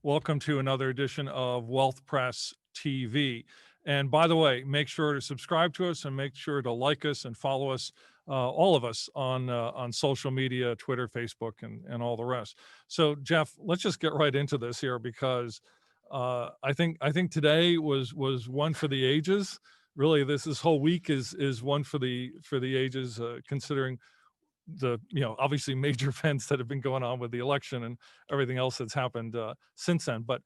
Welcome to another edition of Wealth Press TV. And by the way, make sure to subscribe to us and make sure to like us and follow us, all of us on social media, Twitter, Facebook, and all the rest. So, Jeff, let's just get right into this here because I think today was one for the ages. Really, this whole week is one for the ages, considering the obviously major events that have been going on with the election and everything else that's happened since then. But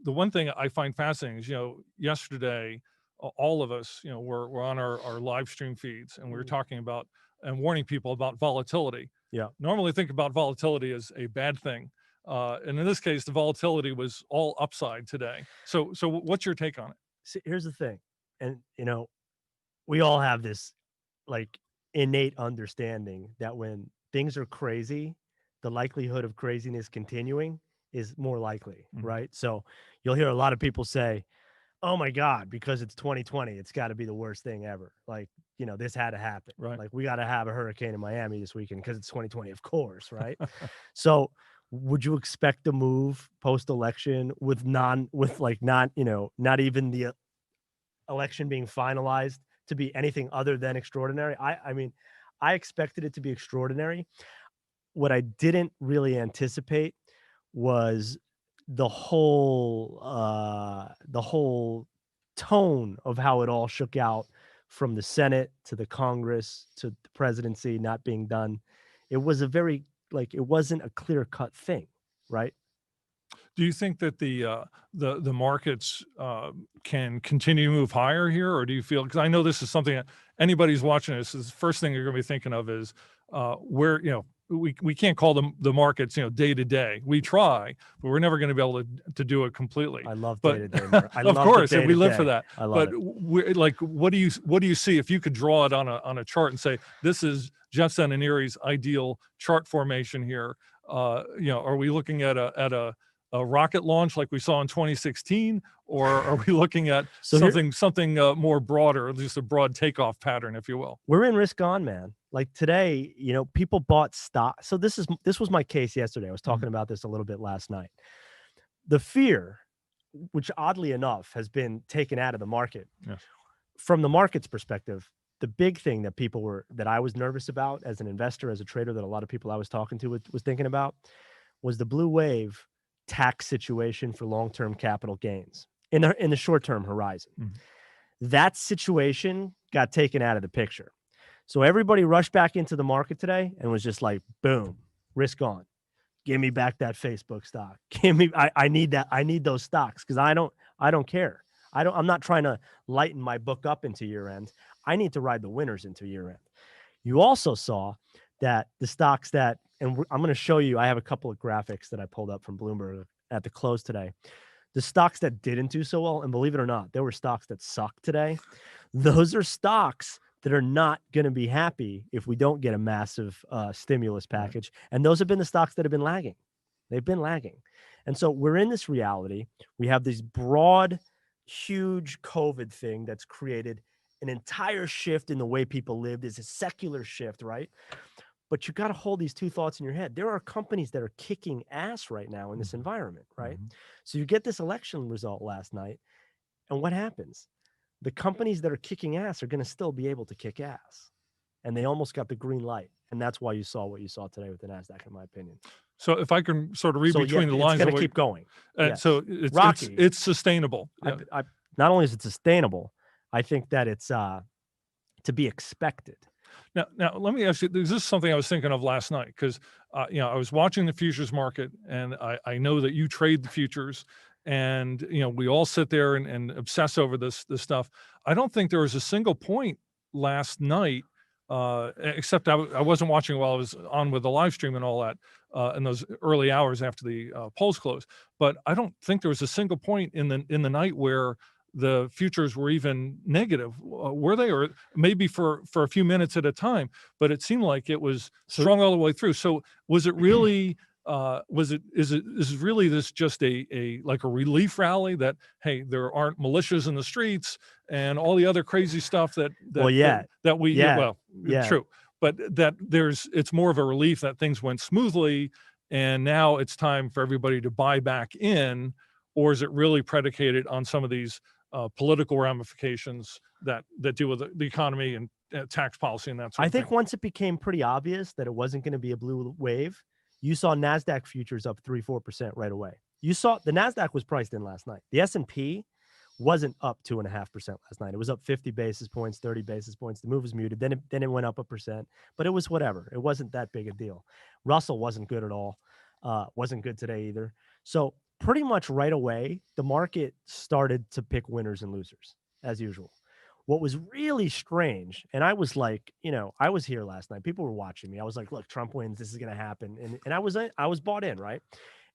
the one thing I find fascinating is yesterday all of us were on our live stream feeds and we were talking about and warning people about volatility. Yeah. Normally think about volatility as a bad thing, and in this case the volatility was all upside today. So what's your take on it? See, here's the thing. And, we all have this like innate understanding that when things are crazy, the likelihood of craziness continuing is more likely, Mhm. right? So you'll hear a lot of people say, oh my God, because it's 2020, it's got to be the worst thing ever. Like, this had to happen. Right. Like, we got to have a hurricane in Miami this weekend because it's 2020, of course, right? So would you expect a move post-election with not, not even the election being finalized to be anything other than extraordinary? I mean, I expected it to be extraordinary. What I didn't really anticipate was the whole tone of how it all shook out, from the Senate to the Congress to the presidency not being done. It was it wasn't a clear-cut thing, right? Do you think that the markets can continue to move higher here, or do you feel? Because I know this is something that anybody's watching this is the first thing you're going to be thinking of is where we can't call the markets day to day. We try, but we're never going to be able to do it completely. I love But day-to-day, Mark. I of love the course, and we live for day-to-day. that. I love But it. like, what do you see if you could draw it on a chart and say this is Jeff Zananari's ideal chart formation here? Are we looking at a rocket launch like we saw in 2016, or are we looking at So here something more broader, just a broad takeoff pattern, if you will? we're in risk on, man. Like today, people bought stock. So this was my case yesterday. I was talking about this a little bit last night. The fear, which oddly enough has been taken out of the market. Yes. From the market's perspective, the big thing that I was nervous about as an investor, as a trader, that a lot of people I was talking to was thinking about, was the blue wave tax situation for long-term capital gains in the short-term horizon. Mhm. That situation got taken out of the picture. So everybody rushed back into the market today and was just like, boom, risk on. Give me back that Facebook stock. I need that. I need those stocks because I don't care. I'm not trying to lighten my book up into year end. I need to ride the winners into year end. You also saw that the stocks that, and I'm going to show you, I have a couple of graphics that I pulled up from Bloomberg at the close today. The stocks that didn't do so well, and believe it or not, there were stocks that sucked today. Those are stocks that are not going to be happy if we don't get a massive stimulus package. And those have been the stocks that have been lagging. They've been lagging. And so we're in this reality. We have this broad, huge COVID thing that's created an entire shift in the way people live. There's a secular shift, right? But you got to hold these two thoughts in your head. There are companies that are kicking ass right now in this environment, right? So you get this election result last night, and what happens? The companies that are kicking ass are going to still be able to kick ass, and they almost got the green light, and that's why you saw what you saw today with the Nasdaq, in my opinion. So if I can sort of read So between the it's lines, going to keep going. Yes. so it's Rocky. it's sustainable. Not only is it sustainable, I think that it's to be expected. Now, let me ask you. This is something I was thinking of last night because I was watching the futures market, and I know that you trade the futures, and we all sit there and obsess over this stuff. I don't think there was a single point last night, except I wasn't watching while I was on with the live stream and all that in those early hours after the polls closed. But I don't think there was a single point in the night where the futures were even negative, were they? Or maybe for a few minutes at a time, but it seemed like it was strong all the way through. So was it really, is it really this just a like a relief rally that, hey, there aren't militias in the streets and all the other crazy stuff that Yeah. true, but that it's more of a relief that things went smoothly and now it's time for everybody to buy back in, or is it really predicated on some of these political ramifications that deal with the economy and tax policy and that sort I of think thing? once it became pretty obvious that it wasn't going to be a blue wave, you saw NASDAQ futures up 3-4% right away. You saw the NASDAQ was priced in last night. The S&P wasn't up 2.5% last night. It was up 50 basis points, 30 basis points. The move was muted. Then it went up 1%, but it was whatever. It wasn't that big a deal. Russell wasn't good at all. Wasn't good today either. So pretty much right away, the market started to pick winners and losers as usual. What was really strange, and I was like, I was here last night. People were watching me. I was like, look, Trump wins. This is going to happen. And I was bought in, right?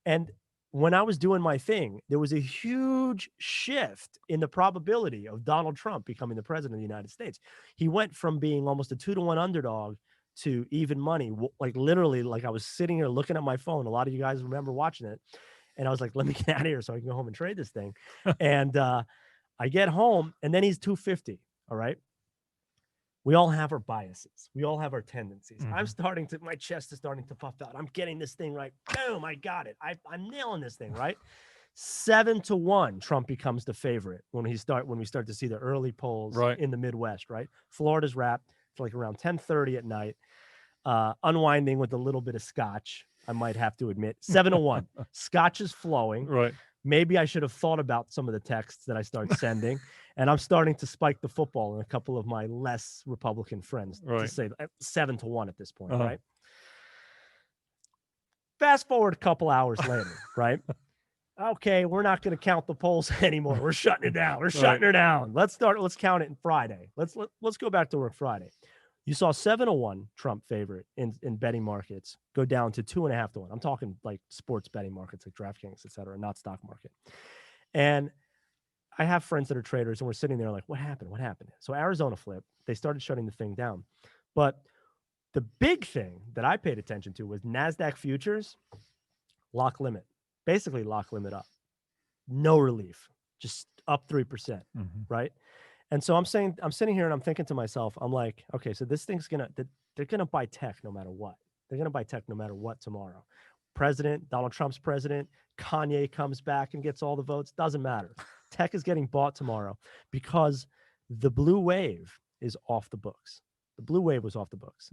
And when I was doing my thing, there was a huge shift in the probability of Donald Trump becoming the president of the United States. He went from being almost a 2-to-1 underdog to even money. Like literally, like I was sitting here looking at my phone. A lot of you guys remember watching it. And I was like, let me get out of here so I can go home and trade this thing. And I get home and then he's 250. All right. We all have our biases. We all have our tendencies. Mm-hmm. My chest is starting to puff out. I'm getting this thing right. Boom, I got it. I'm nailing this thing, right? 7-1, Trump becomes the favorite when we start to see the early polls in the Midwest, right? Florida's wrapped. It's like around 10:30 at night. Unwinding with a little bit of scotch, I might have to admit. 7-1. Scotch is flowing. Right. Maybe I should have thought about some of the texts that I start sending. And I'm starting to spike the football in a couple of my less Republican friends to say 7-1 at this point, right? Fast forward a couple hours later, right? Okay, we're not going to count the polls anymore. We're shutting it down. We're shutting her down. Let's count it in Friday. Let's go back to work Friday. You saw 7-1 Trump favorite in betting markets go down to 2.5-1. I'm talking like sports betting markets like DraftKings, et cetera, not stock market. And I have friends that are traders and we're sitting there like, what happened? What happened? So Arizona flipped. They started shutting the thing down. But the big thing that I paid attention to was NASDAQ futures lock limit, basically lock limit up. No relief, just up 3%, right? And so I'm sitting here and I'm thinking to myself, I'm like, okay, so this thing's they're going to buy tech no matter what. They're going to buy tech no matter what tomorrow. Donald Trump's president, Kanye comes back and gets all the votes. Doesn't matter. Tech is getting bought tomorrow because the blue wave is off the books. The blue wave was off the books.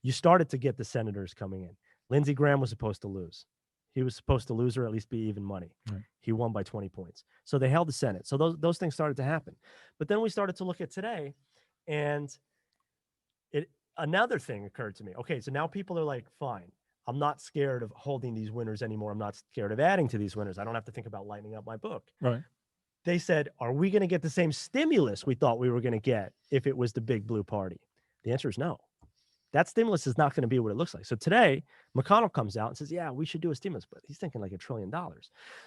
You started to get the senators coming in. Lindsey Graham was supposed to lose. He was supposed to lose or at least be even money. He won by 20 points. So they held the Senate. So those things started to happen. But then we started to look at today, and another thing occurred to me. Okay, so now people are like, fine, I'm not scared of holding these winners anymore. I'm not scared of adding to these winners. I don't have to think about lighting up my book. Right. They said, are we going to get the same stimulus we thought we were going to get if it was the big blue party? The answer is no. That stimulus is not going to be what it looks like. So today, McConnell comes out and says, "Yeah, we should do a stimulus," but he's thinking like $1 trillion.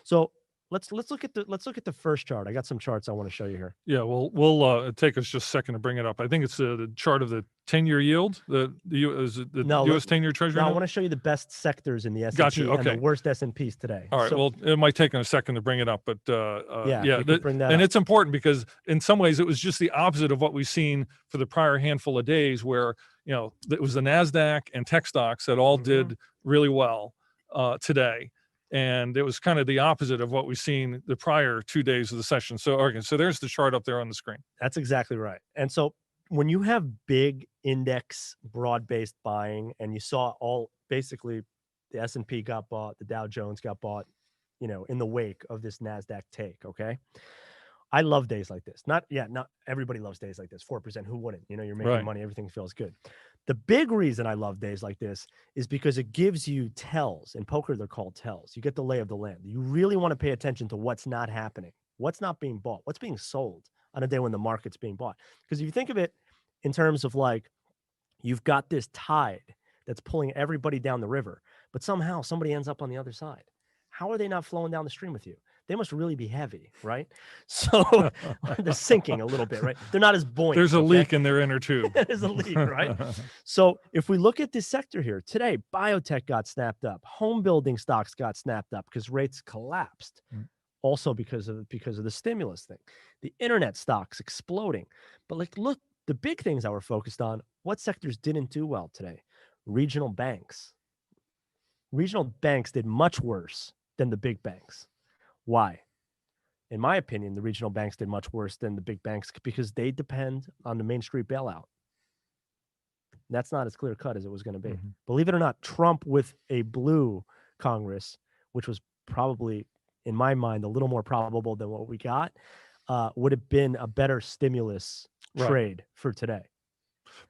So let's look at the first chart. I got some charts I want to show you here. Yeah, well, we'll take us just a second to bring it up. I think it's the chart of the 10-year yield. The U.S. 10-year Treasury. No, I want to show you the best sectors in the S&P Gotcha. Okay. and the worst S&Ps today. All right. So, well, it might take a second to bring it up, but bring that and up. it's important because in some ways it was just the opposite of what we've seen for the prior handful of days, where it was the NASDAQ and tech stocks that all did really well today. And it was kind of the opposite of what we've seen the prior 2 days of the session. So, okay, so there's the chart up there on the screen. That's exactly right. And so when you have big index broad-based buying, and you saw basically the S&P got bought, the Dow Jones got bought, in the wake of this NASDAQ take, okay? I love days like this. Not everybody loves days like this. 4%, who wouldn't? You're making money, everything feels good. The big reason I love days like this is because it gives you tells. In poker, they're called tells. You get the lay of the land. You really want to pay attention to what's not happening, what's not being bought, what's being sold on a day when the market's being bought. Because if you think of it in terms of like, you've got this tide that's pulling everybody down the river, but somehow somebody ends up on the other side. How are they not flowing down the stream with you? They must really be heavy, right? So they're sinking a little bit, right? They're not as buoyant. There's a leak in their inner tube. There's a leak, right? So if we look at this sector here, today, biotech got snapped up. Home building stocks got snapped up because rates collapsed. Also because of the stimulus thing. The internet stocks exploding. But look, the big things that we're focused on, what sectors didn't do well today? Regional banks. regional banks did much worse than the big banks. Why? In my opinion, the regional banks did much worse than the big banks because they depend on the Main Street bailout. That's not as clear cut as it was going to be. Mm-hmm. Believe it or not, Trump with a blue Congress, which was probably, in my mind, a little more probable than what we got, would have been a better stimulus trade for today.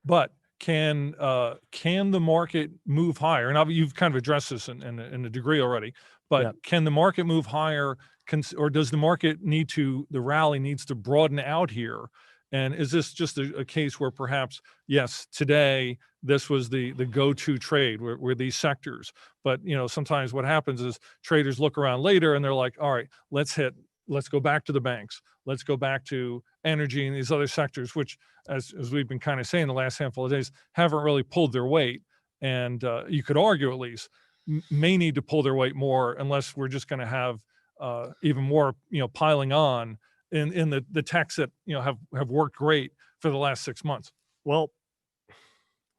But can the market move higher? And you've kind of addressed this in a degree already. But can the market move higher? Or does the market the rally needs to broaden out here? And is this just a case where perhaps, yes, today this was the go-to trade where these sectors, but sometimes what happens is traders look around later and they're like, all right, let's go back to the banks, let's go back to energy and these other sectors, which as we've been kind of saying the last handful of days, haven't really pulled their weight. And you could argue at least may need to pull their weight more unless we're just going to have even more, piling on in the techs that have worked great for the last 6 months. Well,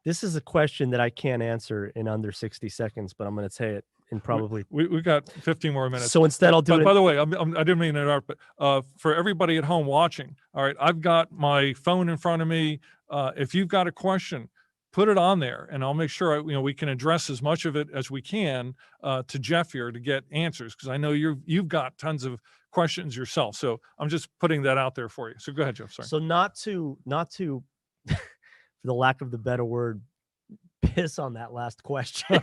this is a question that I can't answer in under 60 seconds, but I'm going to say it in probably we've got 15 more minutes. So instead I'll do it. By the way, I didn't mean to interrupt, but for everybody at home watching, all right, I've got my phone in front of me. If you've got a question, put it on there, and I'll make sure we can address as much of it as we can to Jeff here to get answers, because I know you've got tons of questions yourself. So I'm just putting that out there for you. So go ahead, Jeff. Sorry. So not to for the lack of the better word, piss on that last question.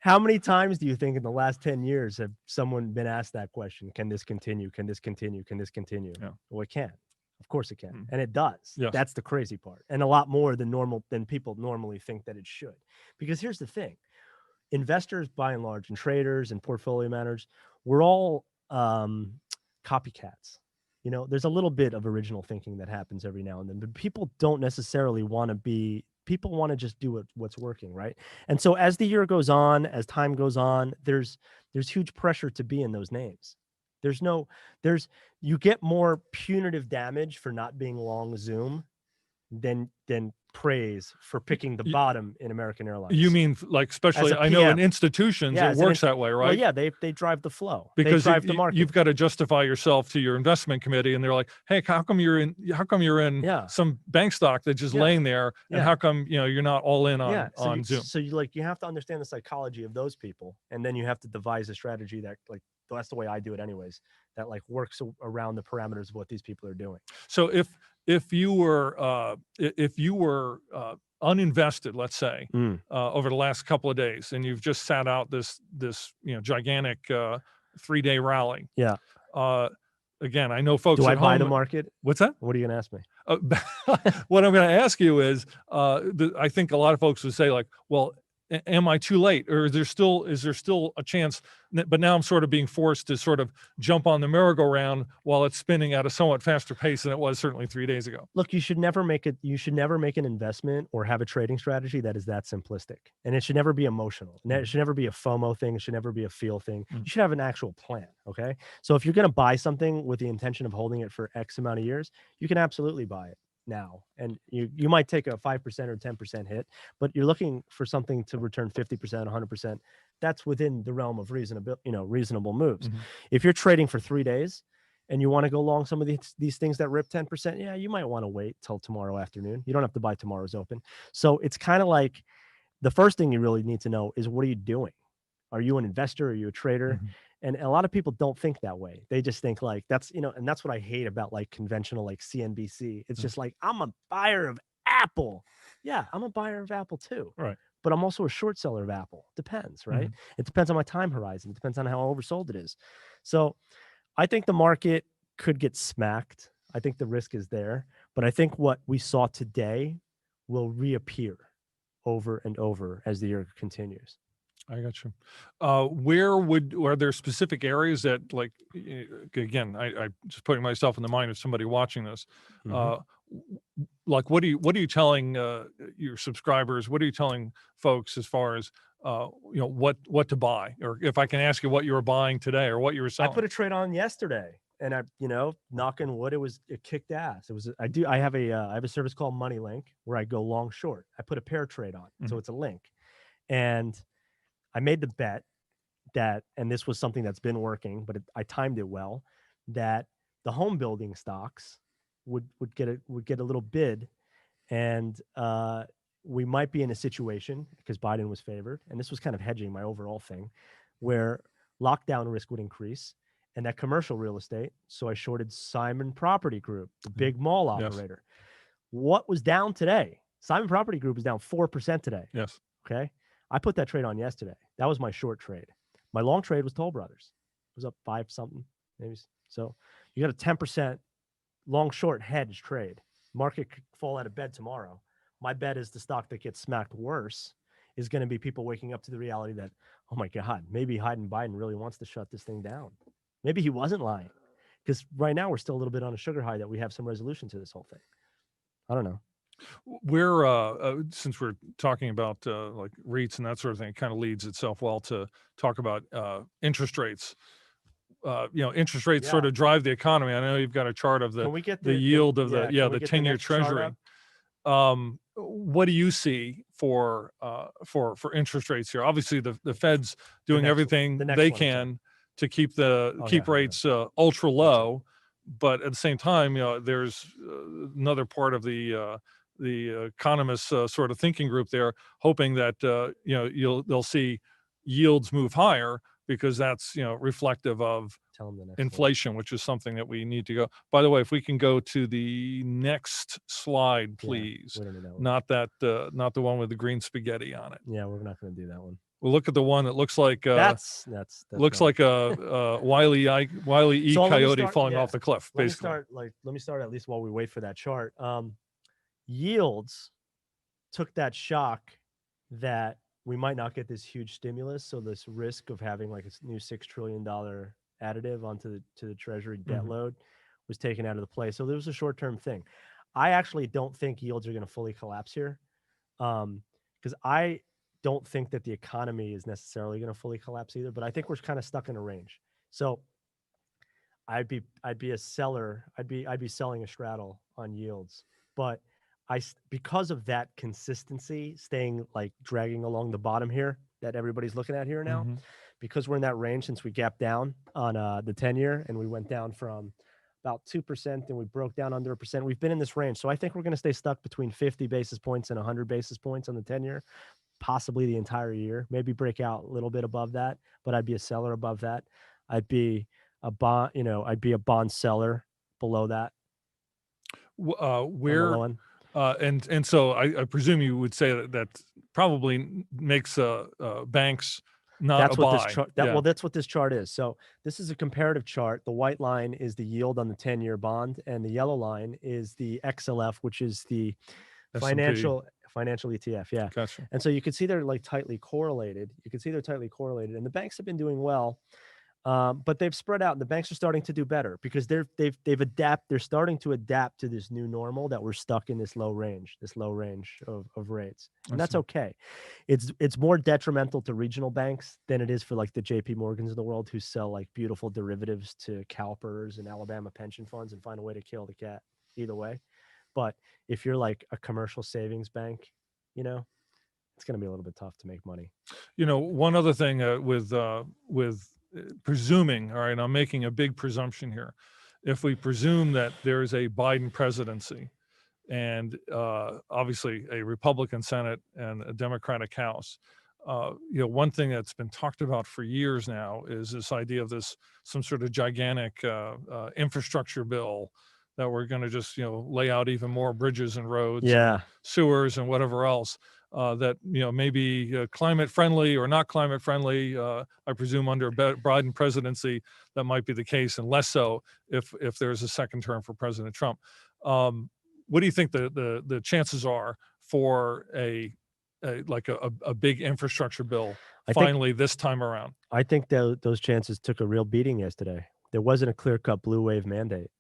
How many times do you think in the last 10 years have someone been asked that question? Can this continue? Can this continue? Can this continue? Yeah. Well, it can. Of course it can. Mm. And it does. Yes. That's the crazy part. And a lot more than people normally think that it should. Because here's the thing. Investors, by and large, and traders and portfolio managers, we're all copycats. There's a little bit of original thinking that happens every now and then, but people don't necessarily want to be, people want to just do what's working, right? And so as the year goes on, as time goes on, there's huge pressure to be in those names. You get more punitive damage for not being long Zoom than praise for picking the bottom in American Airlines. You mean like, especially I know in institutions it works that way, right? Well, yeah, they drive the flow. Because they drive the market. You've got to justify yourself to your investment committee, and they're like, "Hey, how come you're in some bank stock that's just laying there, and how come you're not all in on Zoom?" So you have to understand the psychology of those people, and then you have to devise a strategy that, like, that's the way I do it anyways, that works around the parameters of what these people are doing. So if you were uninvested, let's say, over the last couple of days, and you've just sat out this gigantic 3-day rally. Yeah. Again, I know folks. Do I at buy home, the market? What's that? What are you going to ask me? What I'm going to ask you is, I think a lot of folks would say, like, well, am I too late, or is there still a chance? But now I'm sort of being forced to sort of jump on the merry-go-round while it's spinning at a somewhat faster pace than it was certainly 3 days ago. Look, you should never make an investment or have a trading strategy that is that simplistic, and it should never be emotional. It should never be a FOMO thing. It should never be a feel thing. You should have an actual plan. Okay, so if you're going to buy something with the intention of holding it for X amount of years, you can absolutely buy it now, and you might take a 5% or 10% hit, but you're looking for something to return 50%, 100%. That's within the realm of reasonable moves. If you're trading for 3 days and you want to go long some of these things that rip 10%, yeah, you might want to wait till tomorrow afternoon. You don't have to buy tomorrow's open. So it's kind of like, the first thing you really need to know is, what are you doing? Are you an investor? Are you a trader? And a lot of people don't think that way. They just think like that's, and that's what I hate about like conventional, like CNBC. It's just like, I'm a buyer of Apple. Yeah, I'm a buyer of Apple too. Right. But I'm also a short seller of Apple. Depends, right? It depends on my time horizon. It depends on how oversold it is. So I think the market could get smacked. I think the risk is there. But I think what we saw today will reappear over and over as the year continues. I got you. Are there specific areas that, like, again, I just putting myself in the mind of somebody watching this, like, what are you telling your subscribers? What are you telling folks as far as what to buy? Or if I can ask you what you were buying today or what you were selling? I put a trade on yesterday, and knock on wood, it kicked ass. I have a service called MoneyLink where I go long short. I put a pair trade on, so it's a link, and I made the bet that, and this was something that's been working, but I timed it well, that the home building stocks would get a little bid, and we might be in a situation, because Biden was favored, and this was kind of hedging my overall thing, where lockdown risk would increase, and that commercial real estate. So I shorted Simon Property Group, the big mall operator. What was down today? Simon Property Group is down 4% today. Yes. Okay. I put that trade on yesterday. That was my short trade. My long trade was Toll Brothers. It was up 5 something, maybe. So you got a 10% long short hedge trade. Market could fall out of bed tomorrow. My bet is the stock that gets smacked worse is going to be people waking up to the reality that, oh my God, maybe Biden really wants to shut this thing down. Maybe he wasn't lying, because right now we're still a little bit on a sugar high that we have some resolution to this whole thing. I don't know. We're since we're talking about like REITs and that sort of thing, it kind of leads itself well to talk about interest rates. Interest rates sort of drive the economy. I know you've got a chart of Can we get the yield of the 10-year next chart treasury. up? What do you see for interest rates here? Obviously, the Fed's doing everything they can to keep rates ultra low, but at the same time, there's another part of the economists sort of thinking group there, hoping that they'll see yields move higher, because that's reflective of inflation, which is something that we need to go. By the way, if we can go to the next slide, please. Not the one with the green spaghetti on it. Yeah, we're not going to do that one. We'll look at the one that looks like that's looks like a Wile E. Coyote falling off the cliff. Basically, let me start at least while we wait for that chart. Yields took that shock that we might not get this huge stimulus, so this risk of having like a new $6 trillion additive onto the Treasury debt load was taken out of the play. So there was a short-term thing. I actually don't think yields are going to fully collapse here, because I don't think that the economy is necessarily going to fully collapse either. But I think we're kind of stuck in a range. So I'd be a seller. I'd be selling a straddle on yields, but because of that consistency, staying like dragging along the bottom here that everybody's looking at here now, because we're in that range since we gapped down on the 10-year, and we went down from about 2% and we broke down under 1%. We've been in this range. So I think we're going to stay stuck between 50 basis points and 100 basis points on the 10-year, possibly the entire year, maybe break out a little bit above that, but I'd be a seller above that. I'd be a bond seller below that. And so I presume you would say that probably makes banks not a buy. Well, that's what this chart is. So this is a comparative chart. The white line is the yield on the 10-year bond, and the yellow line is the XLF, which is the financial ETF. Yeah. Gotcha. And so you can see they're like tightly correlated. And the banks have been doing well. But they've spread out, and the banks are starting to do better because they've adapted. They're starting to adapt to this new normal that we're stuck in this low range of rates, and that's okay. It's more detrimental to regional banks than it is for like the JP Morgans of the world, who sell like beautiful derivatives to CalPERS and Alabama pension funds and find a way to kill the cat either way. But if you're like a commercial savings bank, it's going to be a little bit tough to make money. One other thing with presuming, all right, I'm making a big presumption here. If we presume that there is a Biden presidency and obviously a Republican Senate and a Democratic House, one thing that's been talked about for years now is this idea of some sort of gigantic infrastructure bill that we're going to just, lay out even more bridges and roads, and sewers and whatever else. That maybe climate friendly or not climate friendly. I presume under a Biden presidency that might be the case, and less so if there's a second term for President Trump. What do you think the chances are for a big infrastructure bill finally this time around? I think those chances took a real beating yesterday. There wasn't a clear-cut blue wave mandate.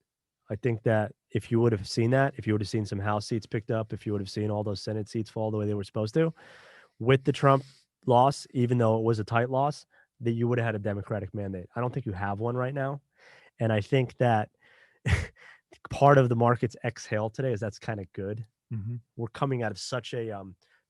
I think that if you would have seen that, if you would have seen some House seats picked up, if you would have seen all those Senate seats fall the way they were supposed to, with the Trump loss, even though it was a tight loss, that you would have had a Democratic mandate. I don't think you have one right now. And I think that part of the market's exhale today is that's kind of good. We're coming out of such a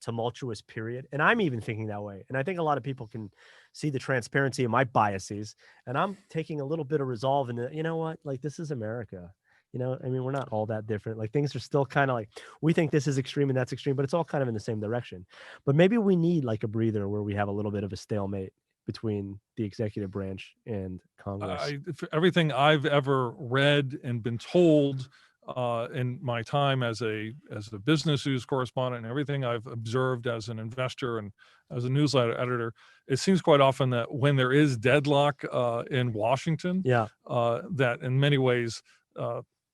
tumultuous period. And I'm even thinking that way. And I think a lot of people can see the transparency of my biases. And I'm taking a little bit of resolve in the, you know what, like this is America. You know, I mean, we're not all that different. Like things are still kind of like, we think this is extreme and that's extreme, but it's all kind of in the same direction. But maybe we need like a breather where we have a little bit of a stalemate between the executive branch and Congress. Everything I've ever read and been told in my time as a business news correspondent, and everything I've observed as an investor and as a newsletter editor, it seems quite often that when there is deadlock in Washington, Yeah. that in many ways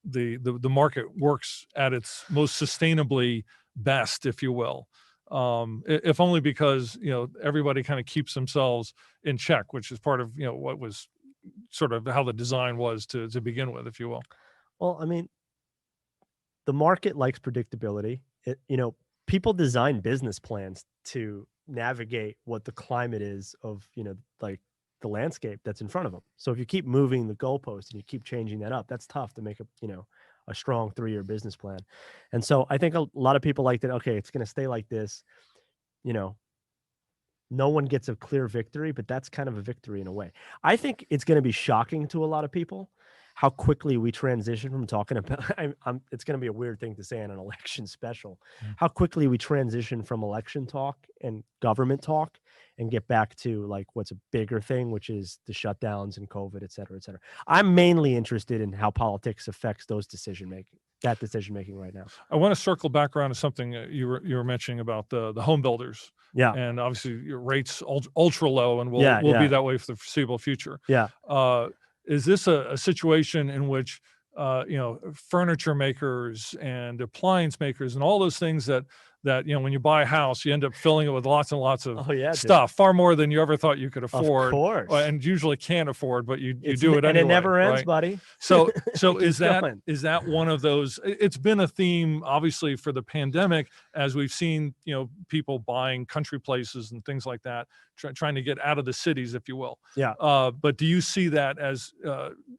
the market works at its most sustainably best, if you will. If only because, you know, everybody kind of keeps themselves in check, which is part of, you know, what was sort of how the design was to begin with, if you will. Well, I mean, the market likes predictability. You know, people design business plans to navigate what the climate is of, you know, like the landscape that's in front of them. So if you keep moving the goalpost and you keep changing that up, that's tough to make a, you know, a strong 3-year business plan. And so I think a lot of people like that. Okay, it's going to stay like this. You know, no one gets a clear victory, but that's kind of a victory in a way. I think it's going to be shocking to a lot of people how quickly we transition from talking about, it's going to be a weird thing to say in an election special, how quickly we transition from election talk and government talk and get back to like what's a bigger thing, which is the shutdowns and COVID, et cetera, et cetera. I'm mainly interested in how politics affects that decision making right now. I want to circle back around to something you were mentioning about the home builders. Yeah. And obviously your rates ultra low and will be that way for the foreseeable future. Yeah. Is this a situation in which you know, furniture makers and appliance makers and all those things that you know, when you buy a house, you end up filling it with lots and lots of stuff, far more than you ever thought you could afford, of course, and usually can't afford, but you do it anyway, and it never ends, right? buddy. So is that one of those? It's been a theme, obviously, for the pandemic, as we've seen, you know, people buying country places and things like that, trying to get out of the cities, if you will. Yeah. But do you see that as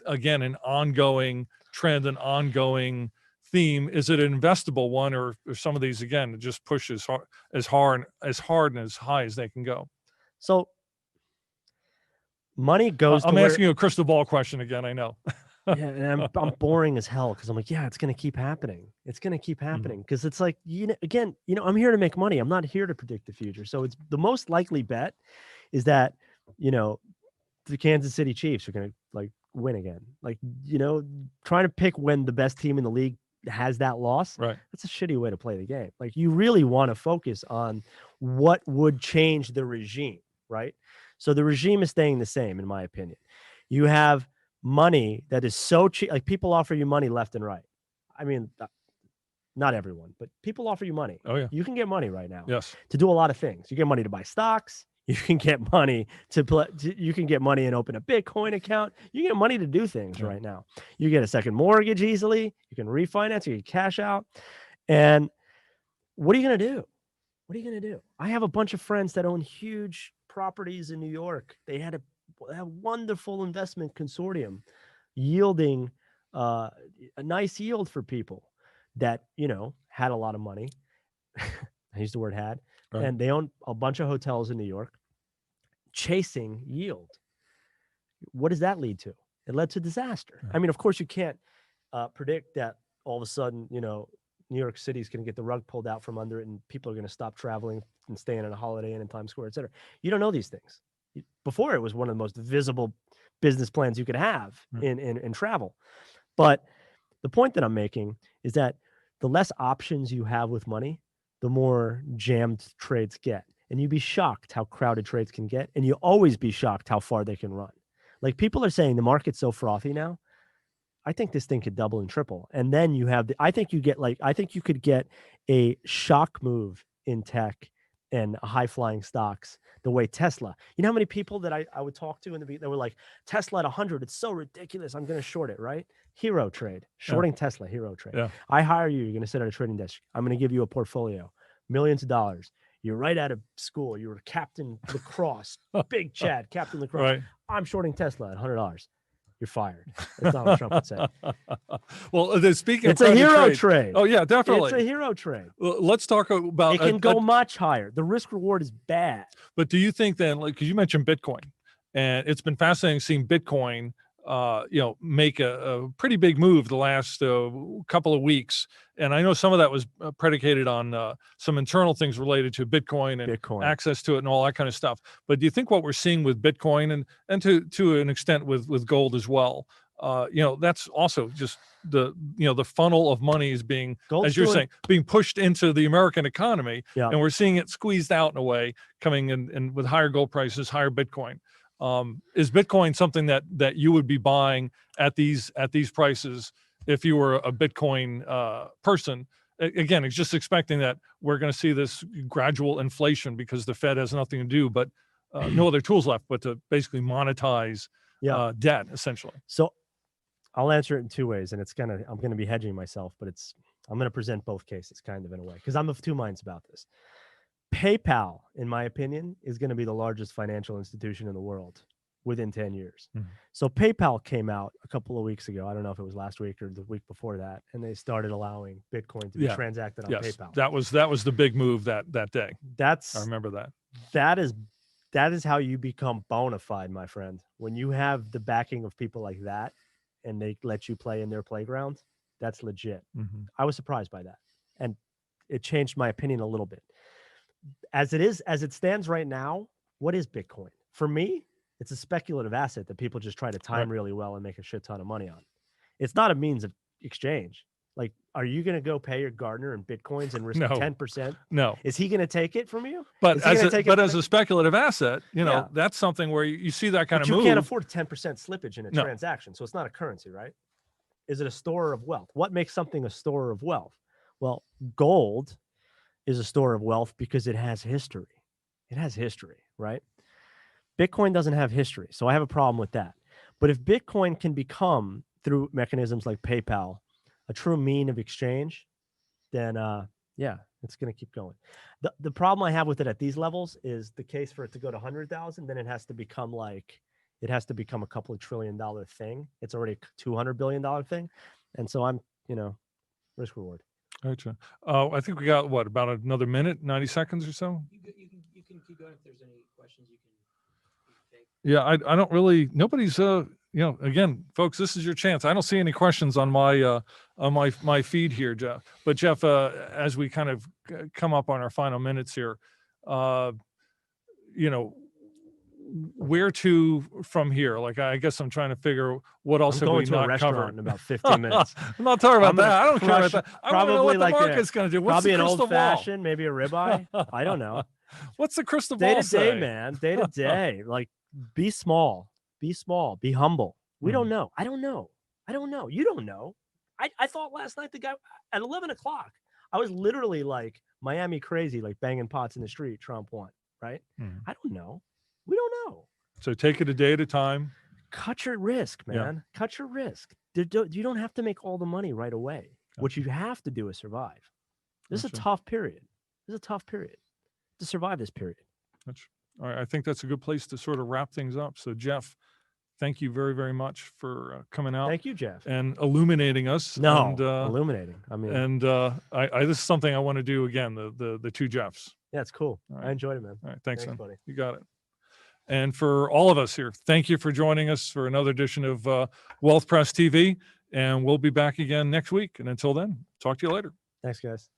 again an ongoing trend, an ongoing theme? Is it an investable one, or some of these again just push as hard and as high as they can go? So money goes. I'm asking you a crystal ball question again. I know. Yeah, and I'm boring as hell because I'm like, yeah, it's going to keep happening. It's going to keep happening because it's like, you know, again, you know, I'm here to make money. I'm not here to predict the future. So it's the most likely bet is that, you know, the Kansas City Chiefs are going to like win again. Like, you know, trying to pick when the best team in the league has that loss. Right. That's a shitty way to play the game. Like you really want to focus on what would change the regime, right? So the regime is staying the same, in my opinion. You have money that is so cheap. Like people offer you money left and right. I mean, not everyone, but people offer you money. Oh yeah. You can get money right now. Yes. To do a lot of things. You get money to buy stocks. You can get money to play. You can get money and open a Bitcoin account. You get money to do things right now. You get a second mortgage easily. You can refinance. You can cash out. And what are you going to do? What are you going to do? I have a bunch of friends that own huge properties in New York. They had a wonderful investment consortium yielding a nice yield for people that, you know, had a lot of money. I used the word had. Right. And they own a bunch of hotels in New York chasing yield. What does that lead to? It led to disaster. Right. I mean, of course, you can't predict that all of a sudden, you know, New York City is going to get the rug pulled out from under it and people are going to stop traveling and staying in a Holiday Inn in Times Square, et cetera. You don't know these things. Before, it was one of the most visible business plans you could have in travel. But the point that I'm making is that the less options you have with money, the more jammed trades get. And you'd be shocked how crowded trades can get. And you always be shocked how far they can run. Like people are saying the market's so frothy now. I think this thing could double and triple. And then you have I think you could get a shock move in tech and high flying stocks the way Tesla. You know how many people that I would talk to that were like, Tesla at 100, it's so ridiculous, I'm going to short it, right? Hero trade, shorting Tesla, hero trade. Yeah. I hire you, you're going to sit at a trading desk. I'm going to give you a portfolio, millions of dollars. You're right out of school. You were Captain Lacrosse, Big Chad, Captain Lacrosse. Right. I'm shorting Tesla at $100. you're fired, as Donald Trump would say. Well, speaking It's of a private hero trade. Oh yeah, definitely. It's a hero trade. Well, let's talk about It can go much higher. The risk reward is bad. But do you think then, like, because you mentioned Bitcoin, and it's been fascinating seeing Bitcoin, make a pretty big move the last couple of weeks. And I know some of that was predicated on some internal things related to Bitcoin and access to it and all that kind of stuff. But do you think what we're seeing with Bitcoin and to an extent with gold as well, that's also just the funnel of money is being, as you're saying, being pushed into the American economy, and we're seeing it squeezed out in a way, coming in with higher gold prices, higher Bitcoin. Is Bitcoin something that you would be buying at these prices if you were a Bitcoin person? Again, it's just expecting that we're going to see this gradual inflation because the Fed has nothing to do, but no other tools left but to basically monetize debt, essentially. So I'll answer it in two ways, and I'm gonna be hedging myself, but I'm gonna present both cases kind of in a way, because I'm of two minds about this. PayPal, in my opinion, is going to be the largest financial institution in the world within 10 years. Mm-hmm. So PayPal came out a couple of weeks ago. I don't know if it was last week or the week before that, and they started allowing Bitcoin to be transacted on PayPal. That was the big move that day. I remember that. That is how you become bona fide, my friend. When you have the backing of people like that, and they let you play in their playground, that's legit. Mm-hmm. I was surprised by that, and it changed my opinion a little bit. As it stands right now, what is Bitcoin? For me, it's a speculative asset that people just try to time really well and make a shit ton of money on. It's not a means of exchange. Like, are you going to go pay your gardener in Bitcoins and risk 10%? No. Is he going to take it from you? But as a speculative asset, that's something where you see that kind of move. You can't afford 10% slippage in a transaction. So it's not a currency, right? Is it a store of wealth? What makes something a store of wealth? Well, gold is a store of wealth because it has history. It has history, right? Bitcoin doesn't have history, so I have a problem with that. But if Bitcoin can become, through mechanisms like PayPal, a true mean of exchange, then it's going to keep going. The problem I have with it at these levels is the case for it to go to 100,000, then it has to become a couple of $1 trillion thing. It's already a $200 billion thing. And so I'm, risk reward. Gotcha. I think we got about another minute, 90 seconds or so. You can keep going if there's any questions you can take. Yeah, I don't really. Nobody's. Again, folks, this is your chance. I don't see any questions on my feed here, Jeff. But Jeff, as we kind of come up on our final minutes here, where to from here? Like, I guess I'm trying to figure what else have we not covered in about 15 minutes. I'm not talking about that. I don't care about that. I want to know what the market's going to do. What's probably the crystal an old-fashioned, maybe a ribeye. I don't know. What's the crystal ball say? Day to day, man. Day to day. Like, be small. Be small. Be humble. We don't know. I don't know. You don't know. I thought last night the guy at 11 o'clock, I was literally like Miami crazy, like banging pots in the street. Trump won, right? I don't know. We don't know. So take it a day at a time. Cut your risk, man. Yeah. Cut your risk. You don't have to make all the money right away. Gotcha. What you have to do is survive. This is a tough period. To survive this period. All right. I think that's a good place to sort of wrap things up. So, Jeff, thank you very, very much for coming out. Thank you, Jeff. And illuminating us. Illuminating. I mean, and this is something I want to do again, the two Jeffs. Yeah, it's cool. Right. I enjoyed it, man. All right. Thanks, man. Buddy. You got it. And for all of us here, thank you for joining us for another edition of Wealth Press TV. And we'll be back again next week. And until then, talk to you later. Thanks, guys.